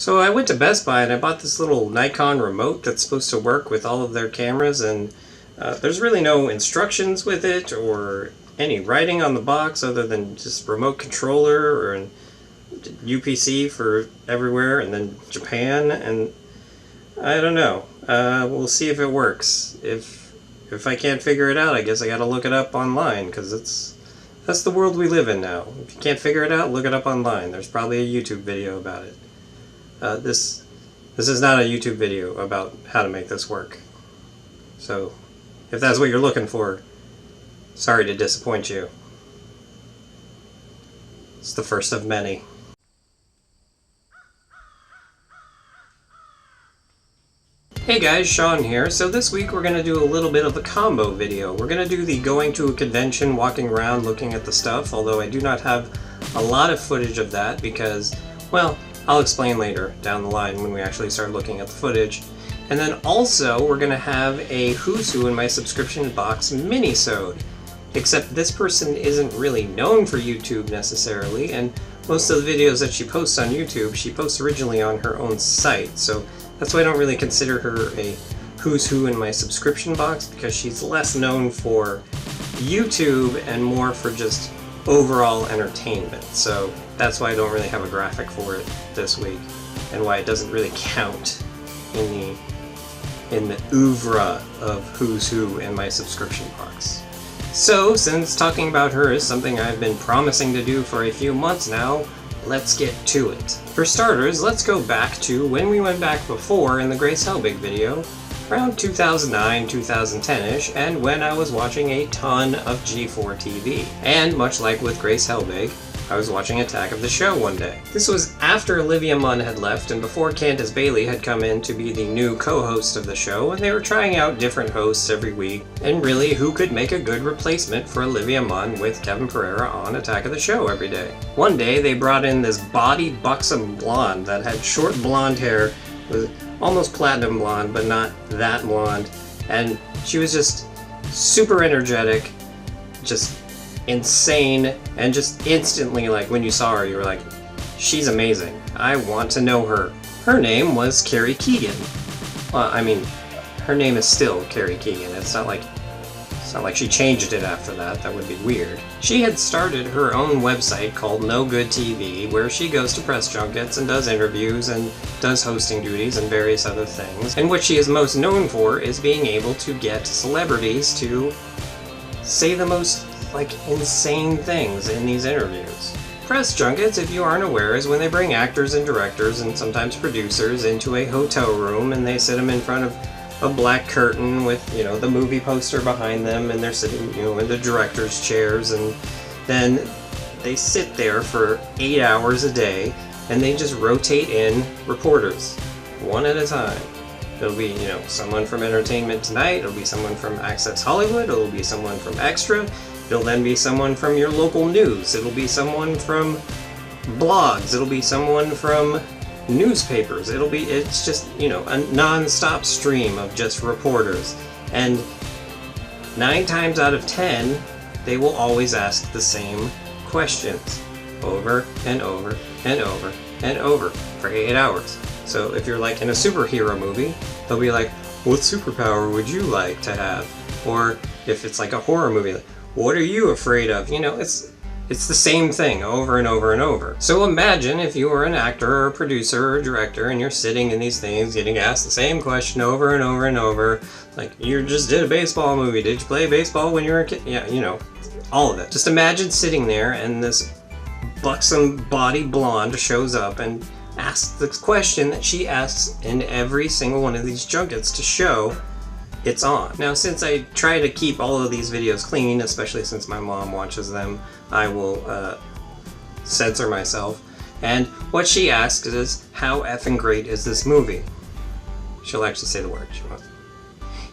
So I went to Best Buy and I bought this little Nikon remote that's supposed to work with all of their cameras, and there's really no instructions with it or any writing on the box other than just remote controller or an UPC for everywhere and then Japan, and I don't know. We'll see if it works. If I can't figure it out, I guess I gotta look it up online, because that's the world we live in now. If you can't figure it out, look it up online. There's probably a YouTube video about it. This is not a YouTube video about how to make this work. So, if that's what you're looking for, sorry to disappoint you. It's the first of many. Hey guys, Sean here. So this week we're going to do a little bit of a combo video. We're going to do the going to a convention, walking around, looking at the stuff, although I do not have a lot of footage of that because, well, I'll explain later down the line when we actually start looking at the footage. And then also we're going to have a Who's Who in My Subscription Box mini-sode. Except this person isn't really known for YouTube necessarily, and most of the videos that she posts on YouTube, she posts originally on her own site. So that's why I don't really consider her a Who's Who in My Subscription Box, because she's less known for YouTube and more for just overall entertainment. So that's why I don't really have a graphic for it this week, and why it doesn't really count in the oeuvre of Who's Who in My Subscription Box. So, since talking about her is something I've been promising to do for a few months now, let's get to it. For starters, let's go back to when we went back before in the Grace Helbig video, around 2009, 2010-ish, and when I was watching a ton of G4 TV. And much like with Grace Helbig, I was watching Attack of the Show one day. This was after Olivia Munn had left and before Candace Bailey had come in to be the new co-host of the show, and they were trying out different hosts every week, and really who could make a good replacement for Olivia Munn with Kevin Pereira on Attack of the Show every day. One day they brought in this body buxom blonde that had short blonde hair, was almost platinum blonde but not that blonde, and she was just super energetic, just insane, and just instantly, like, when you saw her, you were like, she's amazing. I want to know her. Her name was Carrie Keagan. Well, I mean, her name is still Carrie Keagan. It's not like she changed it after that. That would be weird. She had started her own website called NoGoodTV, where she goes to press junkets and does interviews and does hosting duties and various other things. And what she is most known for is being able to get celebrities to say the most insane things in these interviews. Press junkets, if you aren't aware, is when they bring actors and directors and sometimes producers into a hotel room and they sit them in front of a black curtain with, the movie poster behind them, and they're sitting, in the director's chairs, and then they sit there for 8 hours a day and they just rotate in reporters, one at a time. It'll be, someone from Entertainment Tonight, it'll be someone from Access Hollywood, it'll be someone from Extra, it'll then be someone from your local news, it'll be someone from blogs, it'll be someone from newspapers, it's just, a non-stop stream of just reporters. And 9 times out of 10, they will always ask the same questions over and over and over and over for 8 hours. So if you're like in a superhero movie, they'll be like, what superpower would you like to have? Or if it's like a horror movie, like, what are you afraid of? It's the same thing over and over and over. So imagine if you were an actor or a producer or a director and you're sitting in these things getting asked the same question over and over and over. Like, you just did a baseball movie. Did you play baseball when you were a kid? Yeah, all of it. Just imagine sitting there and this buxom body blonde shows up and asks the question that she asks in every single one of these junkets to show it's on. Now, since I try to keep all of these videos clean, especially since my mom watches them, I will censor myself. And what she asks is, how effing great is this movie? She'll actually say the word. She won't.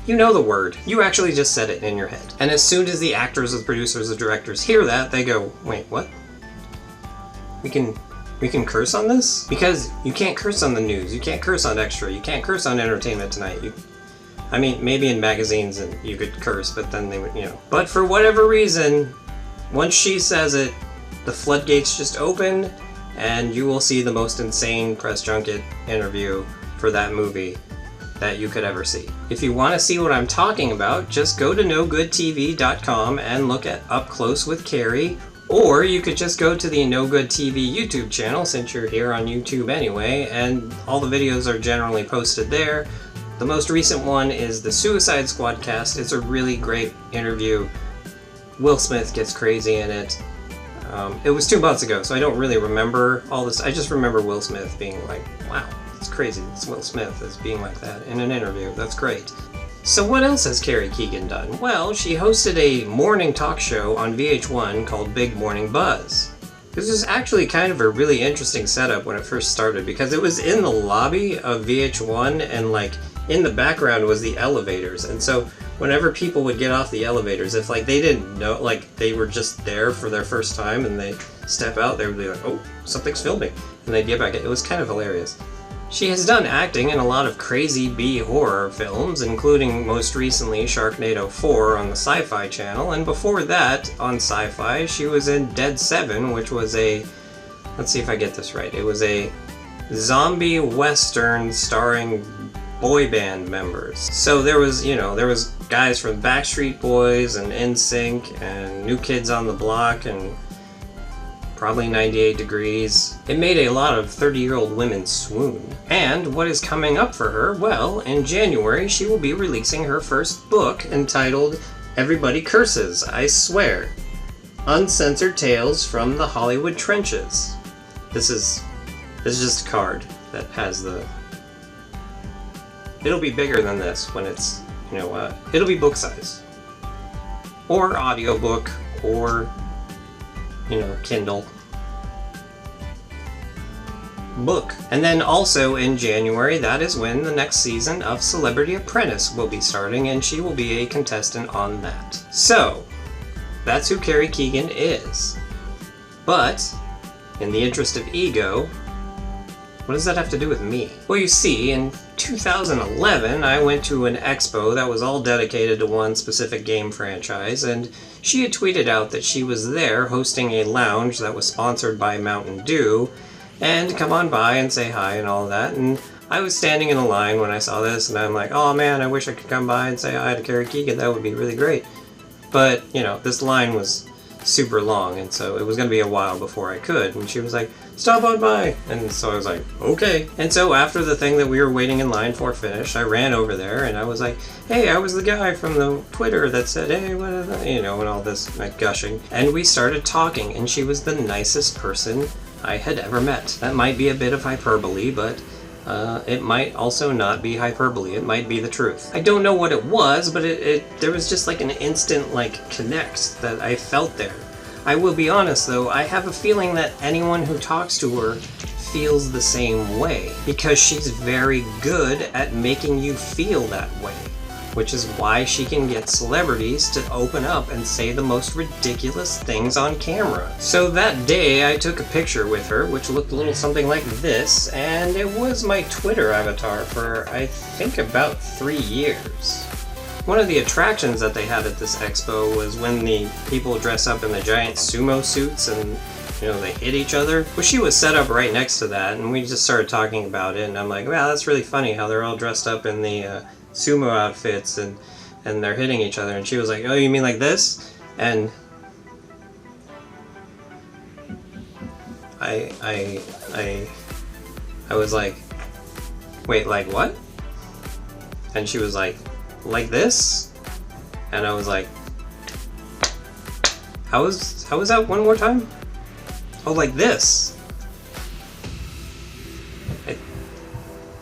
You know the word. You actually just said it in your head. And as soon as the actors, the producers, the directors hear that, they go, wait, what? We can curse on this? Because you can't curse on the news, you can't curse on Extra, you can't curse on Entertainment Tonight. I mean, maybe in magazines and you could curse, but then they would, But for whatever reason, once she says it, the floodgates just open, and you will see the most insane press junket interview for that movie that you could ever see. If you want to see what I'm talking about, just go to NoGoodTV.com and look at Up Close with Carrie, or you could just go to the NoGoodTV YouTube channel, since you're here on YouTube anyway, and all the videos are generally posted there. The most recent one is the Suicide Squad cast. It's a really great interview. Will Smith gets crazy in it. It was 2 months ago, so I don't really remember all this. I just remember Will Smith being like, wow, it's crazy. It's Will Smith as being like that in an interview. That's great. So what else has Carrie Keagan done? Well, she hosted a morning talk show on VH1 called Big Morning Buzz. This was actually kind of a really interesting setup when it first started, because it was in the lobby of VH1, and like in the background was the elevators, and so whenever people would get off the elevators, if like they didn't know, like they were just there for their first time and they step out, they would be like, oh, something's filming, and they'd get back. It was kind of hilarious. She has done acting in a lot of crazy B horror films, including most recently Sharknado 4 on the Sci-Fi Channel, and before that, on Sci-Fi, she was in Dead 7, which was a, let's see if I get this right, it was a zombie western starring boy band members. So there was, you know, there was guys from Backstreet Boys and NSYNC and New Kids on the Block and probably 98 Degrees. It made a lot of 30-year-old women swoon. And what is coming up for her? Well, in January, she will be releasing her first book entitled Everybody Curses, I Swear. Uncensored Tales from the Hollywood Trenches. This is just a card that has the... It'll be bigger than this when it's, you know, it'll be book size. Or audiobook, or, you know, Kindle. Book. And then also in January, that is when the next season of Celebrity Apprentice will be starting, and she will be a contestant on that. So, that's who Carrie Keagan is. But, in the interest of ego, what does that have to do with me? Well, you see, in 2011, I went to an expo that was all dedicated to one specific game franchise, and she had tweeted out that she was there hosting a lounge that was sponsored by Mountain Dew, and come on by and say hi and all that. And I was standing in a line when I saw this, and I'm like, oh man, I wish I could come by and say hi to Carrie Keagan. That would be really great. But, you know, this line was super long, and so it was going to be a while before I could. And she was like, stop on by. And so I was like, okay. And so after the thing that we were waiting in line for finished, I ran over there and I was like, hey, I was the guy from the Twitter that said, hey, what is that? You know, and all this like gushing. And we started talking, and she was the nicest person I had ever met. That might be a bit of hyperbole, but it might also not be hyperbole. It might be the truth. I don't know what it was, but there was just like an instant like connect that I felt there. I will be honest though, I have a feeling that anyone who talks to her feels the same way, because she's very good at making you feel that way, which is why she can get celebrities to open up and say the most ridiculous things on camera. So that day I took a picture with her, which looked a little something like this, and it was my Twitter avatar for I think about 3 years. One of the attractions that they had at this expo was when the people dress up in the giant sumo suits and, you know, they hit each other. Well, she was set up right next to that, and we just started talking about it, and I'm like, wow, that's really funny how they're all dressed up in the sumo outfits and they're hitting each other. And she was like, oh, you mean like this? And I was like, wait, like what? And she was like this? And I was like, how was that one more time? Oh, like this.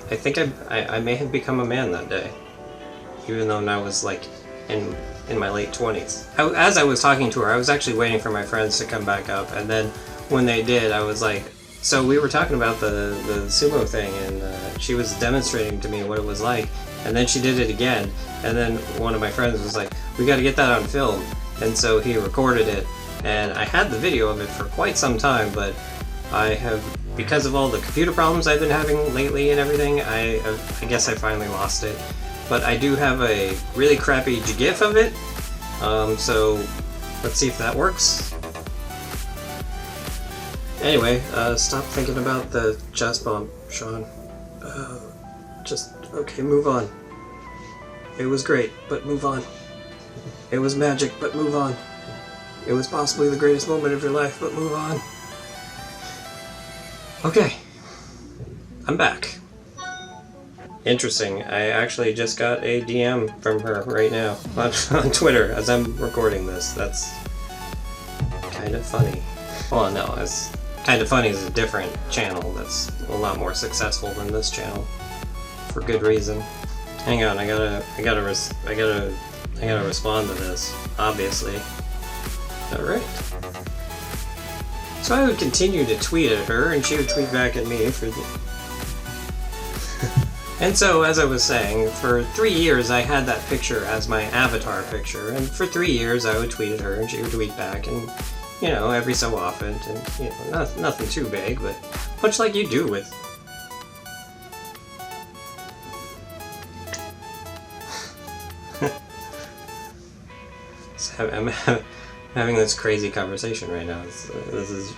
I think I may have become a man that day, even though I was like in my late 20s. As I was talking to her, I was actually waiting for my friends to come back up, and then when they did, I was like, so we were talking about the sumo thing, and she was demonstrating to me what it was like, and then she did it again, and then one of my friends was like, we got to get that on film, and so he recorded it, and I had the video of it for quite some time, but I have, because of all the computer problems I've been having lately and everything, I guess I finally lost it. But I do have a really crappy GIF of it, so let's see if that works. Anyway, stop thinking about the chest bump, Sean. Okay, move on. It was great, but move on. It was magic, but move on. It was possibly the greatest moment of your life, but move on. Okay. I'm back. Interesting, I actually just got a DM from her right now on Twitter as I'm recording this. That's kind of funny. Well, no, it's kind of funny is a different channel that's a lot more successful than this channel, for good reason. Hang on, I gotta respond to this, obviously. Alright. So I would continue to tweet at her, and she would tweet back at me for the... And so, as I was saying, for 3 years I had that picture as my avatar picture, and for 3 years I would tweet at her and she would tweet back, and, you know, every so often, and, you know, nothing too big, but much like you do with... So I'm having this crazy conversation right now. This is...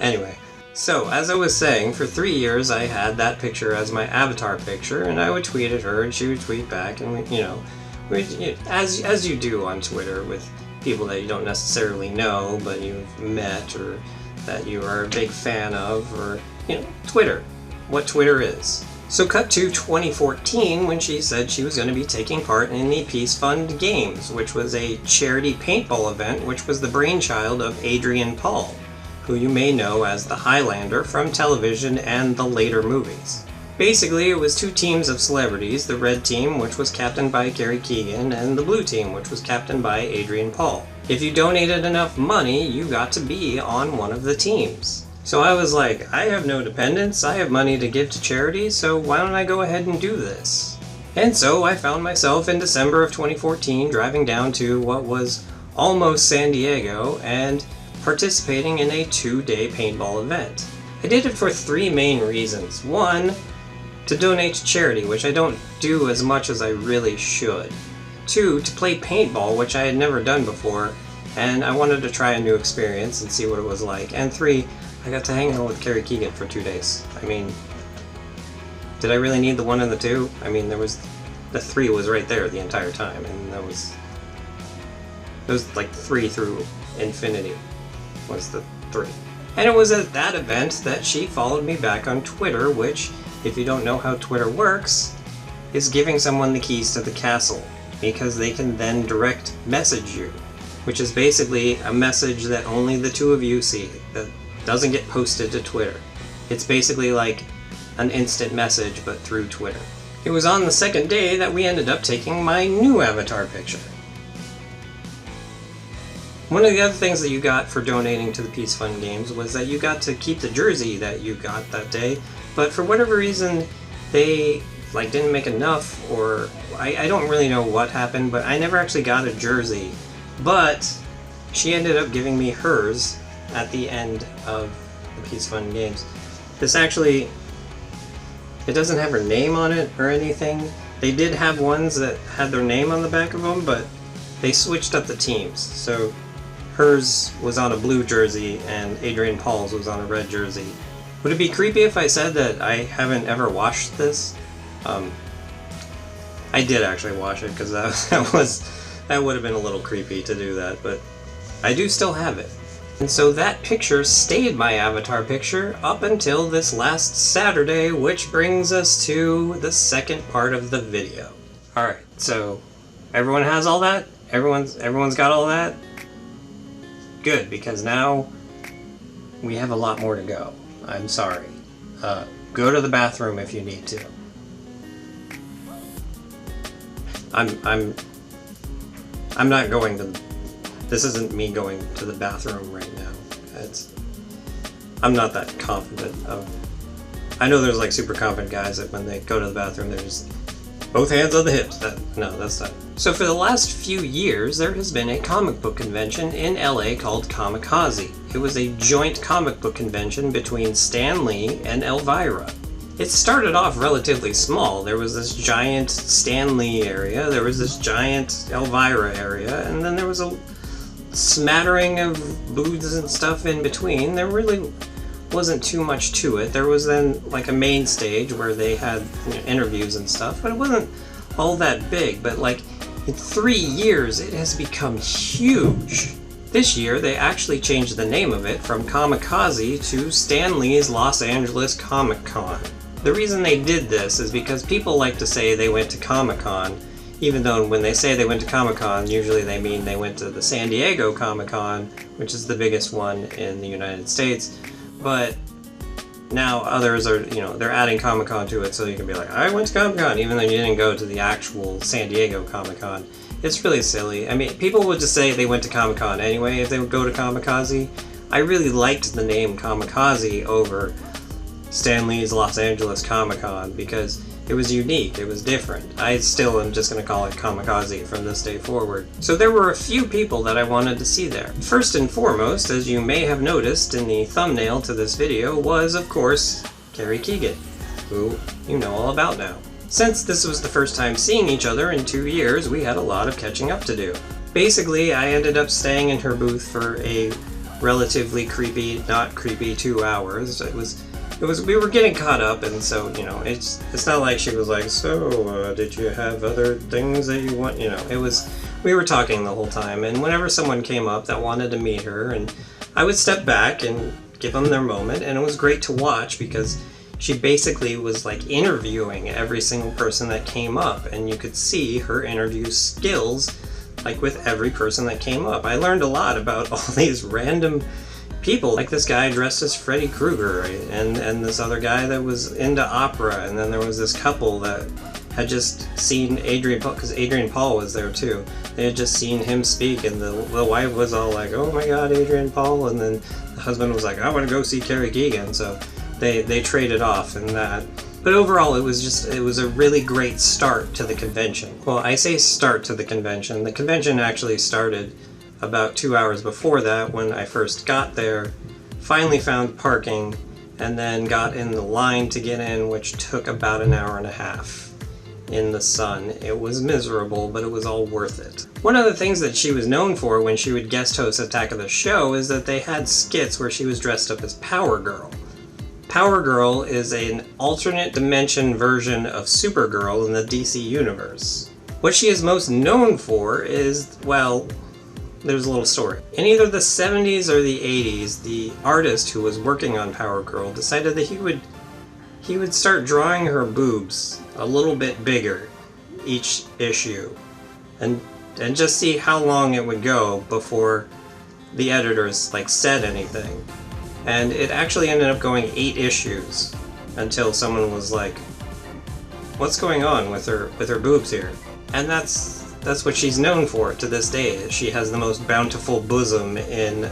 Anyway. So, as I was saying, for 3 years I had that picture as my avatar picture, and I would tweet at her and she would tweet back, and as you do on Twitter with people that you don't necessarily know, but you've met, or that you are a big fan of, or, you know, Twitter. What Twitter is. So cut to 2014 when she said she was going to be taking part in the Peace Fund Games, which was a charity paintball event which was the brainchild of Adrian Paul, who you may know as the Highlander from television and the later movies. Basically, it was 2 teams of celebrities, the red team, which was captained by Carrie Keagan, and the blue team, which was captained by Adrian Paul. If you donated enough money, you got to be on one of the teams. So I was like, I have no dependents, I have money to give to charity, so why don't I go ahead and do this? And so I found myself in December of 2014 driving down to what was almost San Diego and participating in a 2-day paintball event. I did it for 3 main reasons. 1, to donate to charity, which I don't do as much as I really should. 2, to play paintball, which I had never done before, and I wanted to try a new experience and see what it was like. And 3, I got to hang out with Carrie Keagan for 2 days. I mean, did I really need the 1 and the 2? I mean, the 3 was right there the entire time, and it was like 3 through infinity. Was the 3. And it was at that event that she followed me back on Twitter, which, if you don't know how Twitter works, is giving someone the keys to the castle, because they can then direct message you, which is basically a message that only the 2 of you see, that doesn't get posted to Twitter. It's basically like an instant message, but through Twitter. It was on the 2nd day that we ended up taking my new avatar picture. One of the other things that you got for donating to the Peace Fund Games was that you got to keep the jersey that you got that day, but for whatever reason they didn't make enough, or I don't really know what happened, but I never actually got a jersey. But she ended up giving me hers at the end of the Peace Fund Games. This actually, it doesn't have her name on it or anything. They did have ones that had their name on the back of them, but they switched up the teams. So hers was on a blue jersey, and Adrian Paul's was on a red jersey. Would it be creepy if I said that I haven't ever washed this? I did actually wash it, because that would have been a little creepy to do that, but I do still have it. And so that picture stayed my avatar picture up until this last Saturday, which brings us to the 2nd part of the video. Alright, so everyone has all that? Everyone's got all that? Good, because now we have a lot more to go. I'm sorry. Go to the bathroom if you need to. I'm not going to... This isn't me going to the bathroom right now. I'm not that confident of... I know there's like super confident guys that when they go to the bathroom they're just both hands on the hips. No, that's not. So for the last few years there has been a comic book convention in LA called Comikaze. It was a joint comic book convention between Stan Lee and Elvira. It started off relatively small. There was this giant Stan Lee area, there was this giant Elvira area, and then there was smattering of booths and stuff in between. There really wasn't too much to it. There was then like a main stage where they had, you know, interviews and stuff, but it wasn't all that big. But like in 3 years, it has become huge. This year, they actually changed the name of it from Comikaze to Stan Lee's Los Angeles Comic Con. The reason they did this is because people like to say they went to Comic-Con, even though when they say they went to Comic-Con, usually they mean they went to the San Diego Comic-Con, which is the biggest one in the United States. But now others are, you know, they're adding Comic-Con to it, so you can be like, I went to Comic-Con, even though you didn't go to the actual San Diego Comic-Con. It's really silly. I mean, people would just say they went to Comic-Con anyway if they would go to Comikaze. I really liked the name Comikaze over Stan Lee's Los Angeles Comic-Con because it was unique, it was different. I still am just going to call it Comikaze from this day forward. So there were a few people that I wanted to see there. First and foremost, as you may have noticed in the thumbnail to this video, was, of course, Carrie Keagan, who you know all about now. Since this was the first time seeing each other in 2 years, we had a lot of catching up to do. Basically, I ended up staying in her booth for a relatively creepy, not creepy 2 hours. We were getting caught up, and so, you know, it's not like she was like, so, did you have other things that you want, you know, we were talking the whole time, and whenever someone came up that wanted to meet her, and I would step back and give them their moment, and it was great to watch because she basically was like interviewing every single person that came up, and you could see her interview skills like with every person that came up. I learned a lot about all these random people, like this guy dressed as Freddy Krueger, right? and this other guy that was into opera, and then there was this couple that had just seen Adrian Paul, because Adrian Paul was there too. They had just seen him speak, and the wife was all like, oh my god, Adrian Paul, and then the husband was like, I want to go see Carrie Keagan, so they traded off in that. But overall, it was a really great start to the convention. Well, I say start to the convention. The convention actually started about 2 hours before that when I first got there, finally found parking, and then got in the line to get in, which took about an hour and a half in the sun. It was miserable, but it was all worth it. One of the things that she was known for when she would guest host Attack of the Show is that they had skits where she was dressed up as Power Girl. Power Girl is an alternate dimension version of Supergirl in the DC universe. What she is most known for is, well, there's a little story. In either the 70s or the 80s, the artist who was working on Power Girl decided that he would start drawing her boobs a little bit bigger each issue, and just see how long it would go before the editors like said anything. And it actually ended up going 8 issues until someone was like, what's going on with her boobs here? And that's what she's known for to this day. She has the most bountiful bosom in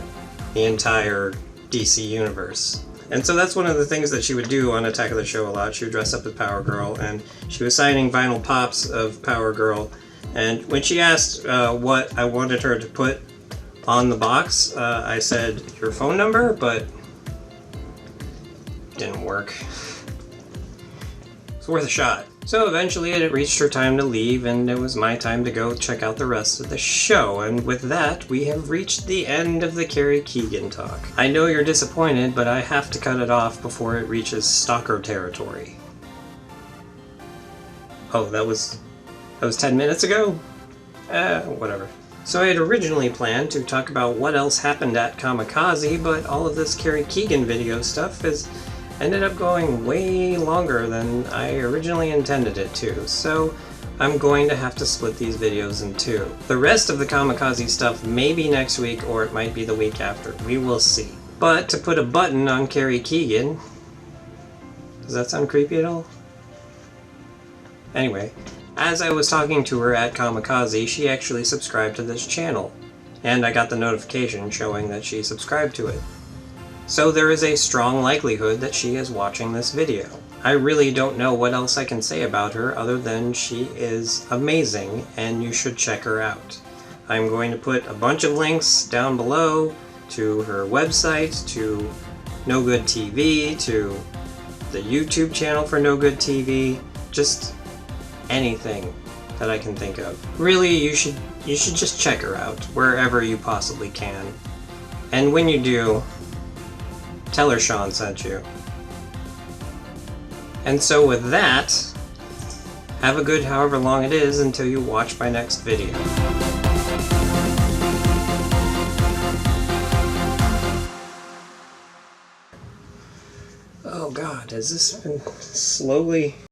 the entire DC universe. And so that's one of the things that she would do on Attack of the Show a lot. She would dress up as Power Girl, and she was signing vinyl pops of Power Girl. And when she asked what I wanted her to put on the box, I said, your phone number, but didn't work. It's worth a shot. So eventually it reached her time to leave, and it was my time to go check out the rest of the show, and with that, we have reached the end of the Carrie Keagan talk. I know you're disappointed, but I have to cut it off before it reaches stalker territory. Oh, that was 10 minutes ago? Whatever. So I had originally planned to talk about what else happened at Comikaze, but all of this Carrie Keagan video stuff has ended up going way longer than I originally intended it to, so I'm going to have to split these videos in 2. The rest of the Comikaze stuff may be next week, or it might be the week after. We will see. But to put a button on Carrie Keagan... Does that sound creepy at all? Anyway, as I was talking to her at Comikaze, she actually subscribed to this channel, and I got the notification showing that she subscribed to it. So there is a strong likelihood that she is watching this video. I really don't know what else I can say about her other than she is amazing and you should check her out. I'm going to put a bunch of links down below to her website, to NoGoodTV, to the YouTube channel for NoGoodTV, just anything. that I can think of. Really, you should just check her out wherever you possibly can. And when you do, tell her Sean sent you. And so with that, have a good however long it is until you watch my next video. Oh God, has this been slowly